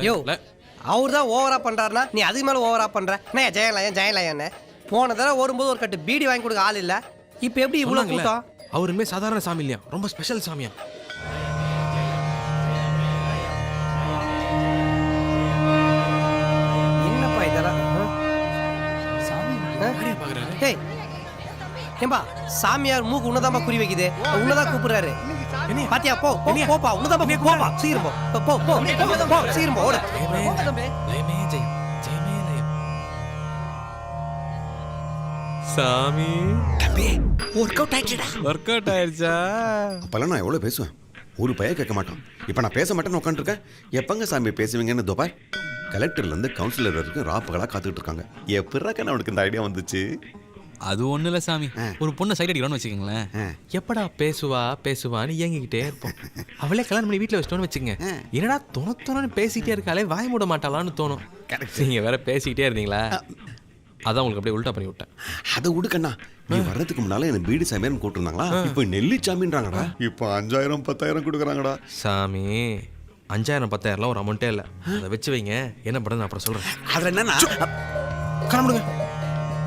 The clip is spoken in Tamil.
யோ அவர் தான் ஓவரா பண்றாருனா நீ அதுக்கு மேல ஓவரா பண்ற என்ன ஜெயலயன் போன தடவை வரும்போது ஒரு கட்டு பீடி வாங்கி கொடுக்க ஆள் இல்ல இப்போ எப்படி இவ்வளவு கூட்டம்? அவருமே சாதாரண சாமி இல்லையா, ரொம்ப ஸ்பெஷல் சாமியா. என்னப்பா இதெல்லாம் ஏய் ஏம்பா சாமியார் மூக்கு உன்னதாமா குறி வைக்குது, உன்னதான் கூப்பிடுறாரு. பாத்தியா போ போப்பா, உன்னதாமா போப்பா, சீக்கிரம் போ சீக்கிரம் போ. சாமி தம்பி ஒர்க் அவுட் ஆயிடுச்சா? அப்பெல்லாம் நான் எவ்வளோ பேசுவேன், ஒரு பையன் கேட்க மாட்டான். இப்போ நான் பேச மாட்டேன்னு உட்காந்துருக்கேன். எப்பங்க சாமி பேசுவீங்கன்னு தோப்பார். கலெக்டர்லேருந்து கவுன்சிலர் வரைக்கும் ராப்பகளாக காத்துக்கிட்டு இருக்காங்க. எப்படிராக்க அவனுக்கு இந்த ஐடியா வந்துச்சு? அது ஒன்றும் இல்லை சாமி, ஒரு பொண்ணை சைட் அடிக்கிறோன்னு வச்சுக்கோங்களேன். எப்படா பேசுவான்னு இயங்கிக்கிட்டே இருப்போம். அவளே கல்யாணம் பண்ணி வீட்டில் வச்சிட்டோன்னு வச்சுக்கோங்க, என்னடா தொணத்தோன்னு பேசிக்கிட்டே இருக்காளே வாய் மூட மாட்டாளான்னு தோணும். நீங்கள் வேற பேசிக்கிட்டே இருந்தீங்களா, அதான் உங்களுக்கு அப்படியே உல்டா பண்ணி விட்டேன். அதை விடுக்கண்ணா, நீ வர்றதுக்கு முன்னால எனக்கு பீடி சாமியார்னு கூப்பிட்டுருந்தாங்களா, இப்போ நெல்லி சாமின்றாங்கடா. இப்போ 5000 10,000 கொடுக்குறாங்கடா. சாமி 5000 10,000 ஒரு அமௌண்ட்டே இல்லை, அதை வச்சு வைங்க. என்ன பண்ணுறது அப்புறம் சொல்கிறேன். அதில் என்னன்னா கிளம்புடுங்க.